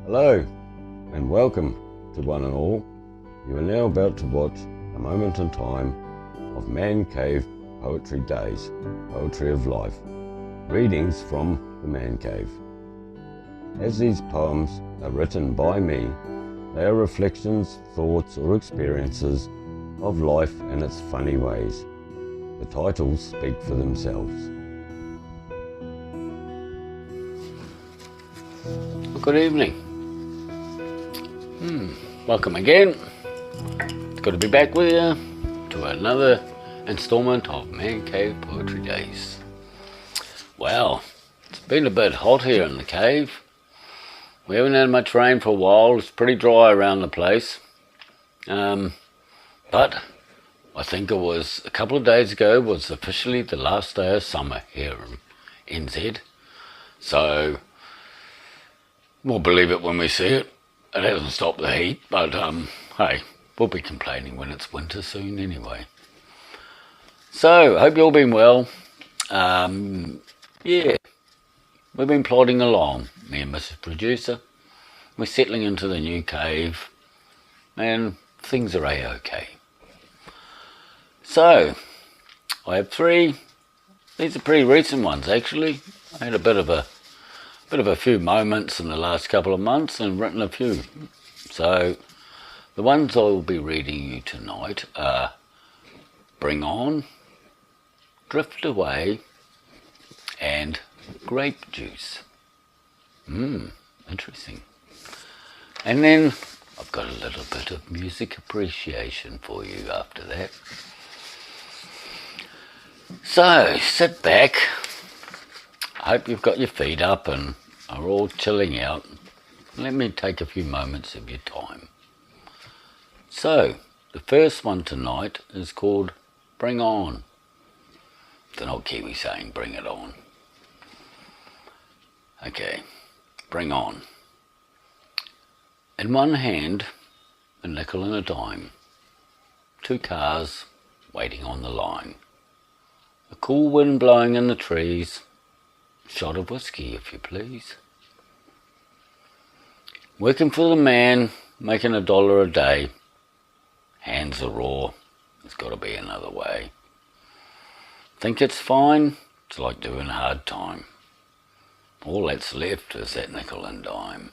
Hello and welcome to one and all. You are now about to watch a moment in time of Man Cave Poetry Days, Poetry of Life, readings from the Man Cave. As these poems are written by me, they are reflections, thoughts or experiences of life in its funny ways. The titles speak for themselves. Good evening. Welcome again. It's good to be back with you to another installment of Man Cave Poetry Days. Well, it's been a bit hot here in the cave. We haven't had much rain for a while. It's pretty dry around the place. But I think it was a couple of days ago was officially the last day of summer here in NZ. So we'll believe it when we see it. It hasn't stopped the heat, but hey, we'll be complaining when it's winter soon anyway. So, hope you've all been well. Yeah, we've been plodding along, me and Mrs. Producer. We're settling into the new cave, and things are a-okay. So, I have three. These are pretty recent ones, actually. I had a bit of a few moments in the last couple of months and written a few. So the ones I will be reading you tonight are Bring On, Drift Away and Grape Juice. Interesting. And then I've got a little bit of music appreciation for you after that. So sit back. I hope you've got your feet up and are all chilling out. Let me take a few moments of your time. So, the first one tonight is called Bring On. It's an old Kiwi saying, bring it on. Okay, bring on. In one hand, a nickel and a dime. 2 cars waiting on the line. A cool wind blowing in the trees. Shot of whiskey, if you please. Working for the man, making $1 a day. Hands are raw, there's got to be another way. Think it's fine? It's like doing hard time. All that's left is that nickel and dime.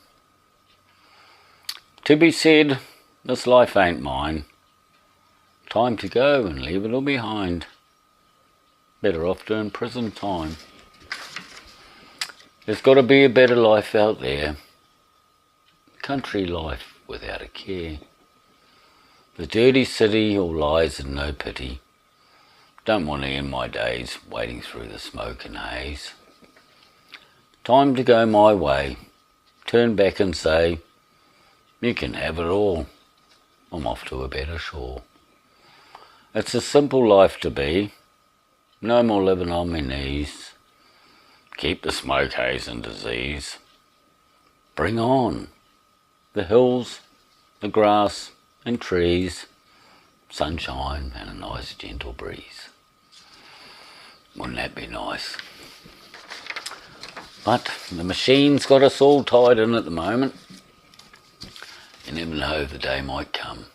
To be said, this life ain't mine. Time to go and leave it all behind. Better off doing prison time. There's got to be a better life out there. Country life without a care. The dirty city all lies and no pity. Don't want to end my days waiting through the smoke and haze. Time to go my way. Turn back and say, you can have it all. I'm off to a better shore. It's a simple life to be. No more living on my knees. Keep the smoke, haze and disease. Bring on the hills, the grass and trees, sunshine and a nice gentle breeze. Wouldn't that be nice? But the machine's got us all tied in at the moment. You never know, the day might come.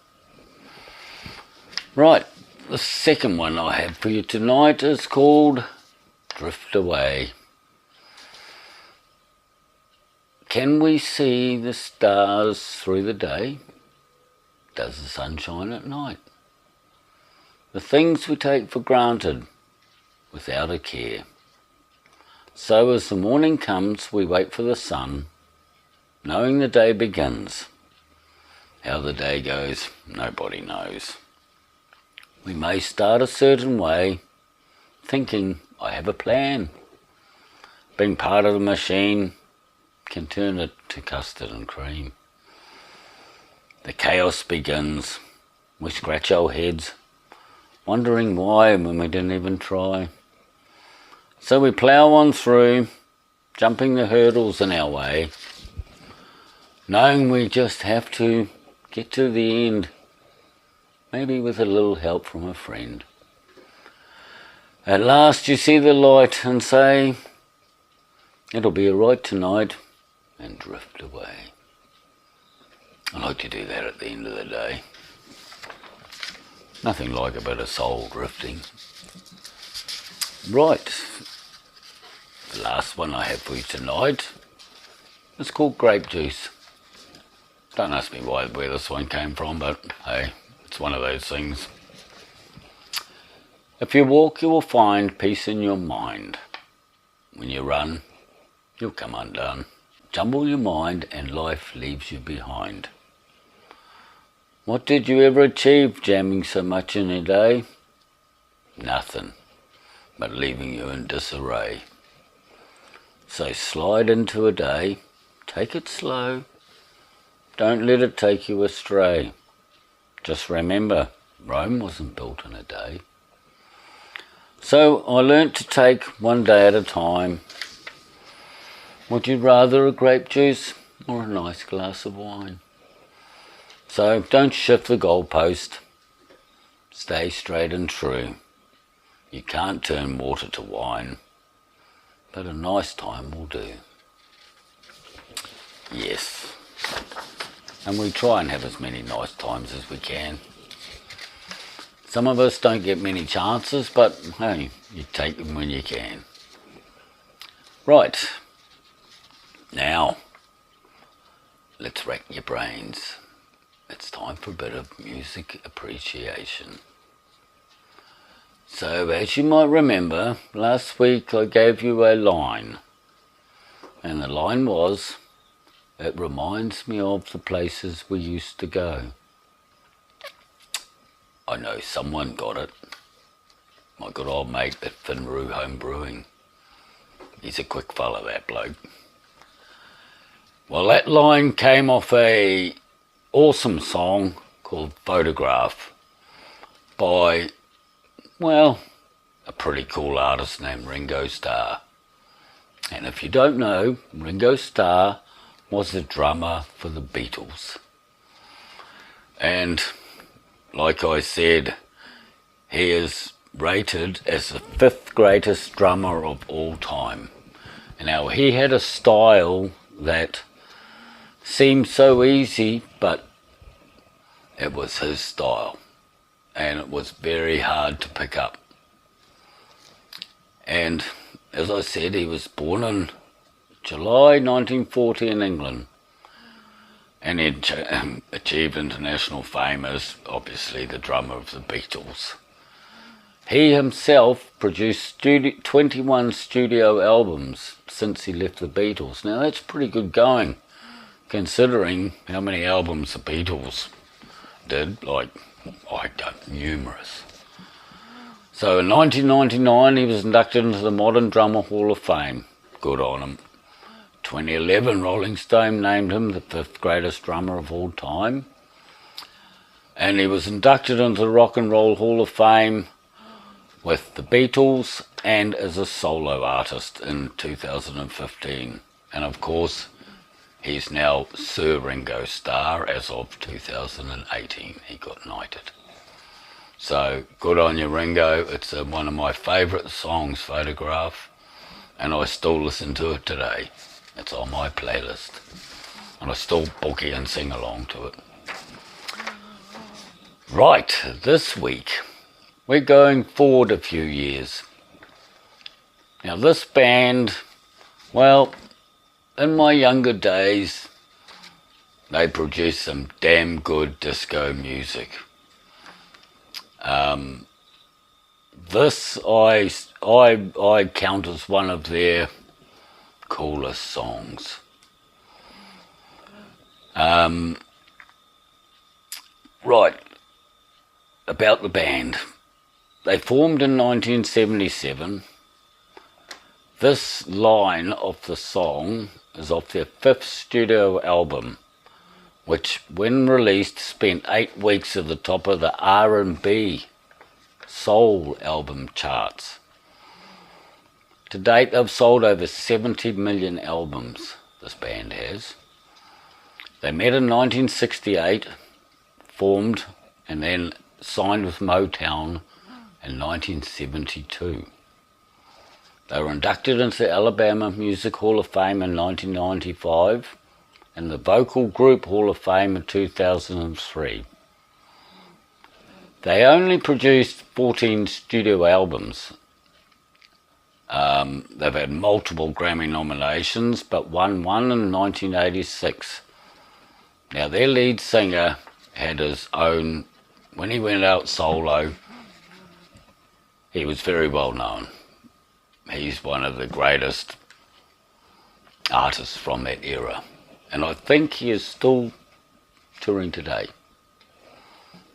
Right, the second one I have for you tonight is called Drift Away. Can we see the stars through the day? Does the sun shine at night? The things we take for granted without a care. So as the morning comes, we wait for the sun, knowing the day begins. How the day goes, nobody knows. We may start a certain way, thinking, I have a plan. Being part of the machine can turn it to custard and cream. The chaos begins. We scratch our heads, wondering why when we didn't even try. So we plough on through, jumping the hurdles in our way, knowing we just have to get to the end, maybe with a little help from a friend. At last you see the light and say, it'll be alright tonight, and drift away. I like to do that at the end of the day. Nothing like a bit of soul drifting. Right, the last one I have for you tonight is called Grape Juice. Don't ask me where this one came from, but hey, it's one of those things. If you walk, you will find peace in your mind. When you run, you'll come undone. Jumble your mind and life leaves you behind. What did you ever achieve jamming so much in a day? Nothing, but leaving you in disarray. So slide into a day, take it slow, don't let it take you astray. Just remember, Rome wasn't built in a day. So I learnt to take one day at a time. Would you rather a grape juice or a nice glass of wine? So don't shift the goalpost. Stay straight and true. You can't turn water to wine, but a nice time will do. Yes. And we try and have as many nice times as we can. Some of us don't get many chances, but hey, you take them when you can. Right. Now, let's rack your brains. It's time for a bit of music appreciation. So, as you might remember, last week I gave you a line. And the line was, it reminds me of the places we used to go. I know someone got it. My good old mate at Finroo Home Brewing. He's a quick fella, that bloke. Well, that line came off a awesome song called Photograph by, well, a pretty cool artist named Ringo Starr. And if you don't know, Ringo Starr was the drummer for the Beatles. And like I said, he is rated as the 5th greatest drummer of all time. Now, he had a style that seemed so easy, but it was his style. And it was very hard to pick up. And as I said, he was born in July 1940 in England. And he achieved international fame as, obviously, the drummer of the Beatles. He himself produced 21 studio albums since he left the Beatles. Now, that's pretty good going, considering how many albums the Beatles did. Like, I don't, numerous. So in 1999, he was inducted into the Modern Drummer Hall of Fame. Good on him. 2011, Rolling Stone named him the 5th greatest drummer of all time. And he was inducted into the Rock and Roll Hall of Fame with the Beatles and as a solo artist in 2015. And of course, he's now Sir Ringo Starr as of 2018. He got knighted. So good on you, Ringo. It's one of my favourite songs, Photograph, and I still listen to it today. It's on my playlist, and I still boogie and sing along to it. Right, this week we're going forward a few years. Now this band, well, in my younger days, they produced some damn good disco music. This I count as one of their coolest songs. Right, about the band. They formed in 1977. This line of the song is off their 5th studio album, which when released spent 8 weeks at the top of the R&B soul album charts. To date, they've sold over 70 million albums, this band has. They met in 1968, formed, and then signed with Motown in 1972. They were inducted into the Alabama Music Hall of Fame in 1995, in the Vocal Group Hall of Fame in 2003. They only produced 14 studio albums. They've had multiple Grammy nominations, but won one in 1986. Now, their lead singer had his own, when he went out solo, he was very well known. He's one of the greatest artists from that era. And I think he is still touring today.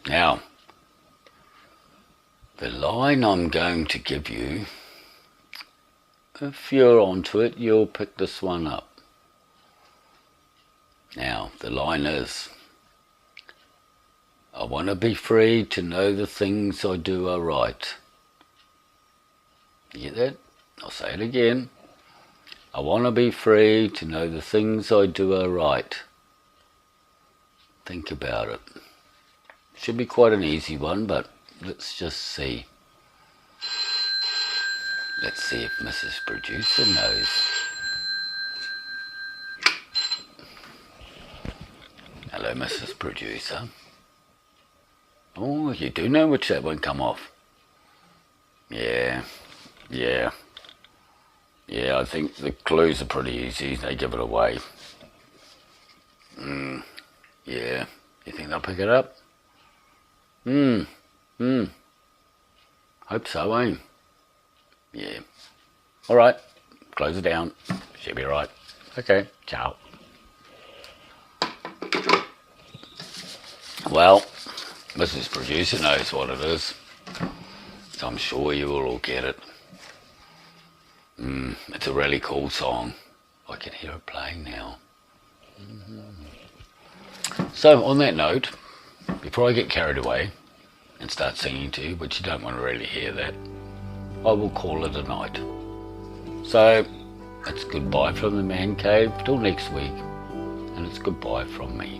Now, the line I'm going to give you, if you're onto it, you'll pick this one up. Now, the line is, I want to be free to know the things I do are right. You get that? I'll say it again. I want to be free to know the things I do are right. Think about it. Should be quite an easy one, but let's just see. Let's see if Mrs. Producer knows. Hello, Mrs. Producer. Oh, you do know which that won't come off. Yeah, I think the clues are pretty easy. They give it away. Yeah. You think they'll pick it up? Hope so, eh? Yeah. Alright, close it down. Should be right. Okay, ciao. Well, Mrs. Producer knows what it is, so I'm sure you will all get it. It's a really cool song. I can hear it playing now. So, on that note, before I get carried away and start singing to you, which you don't want to really hear that, I will call it a night. So, it's goodbye from the Man Cave till next week, and it's goodbye from me.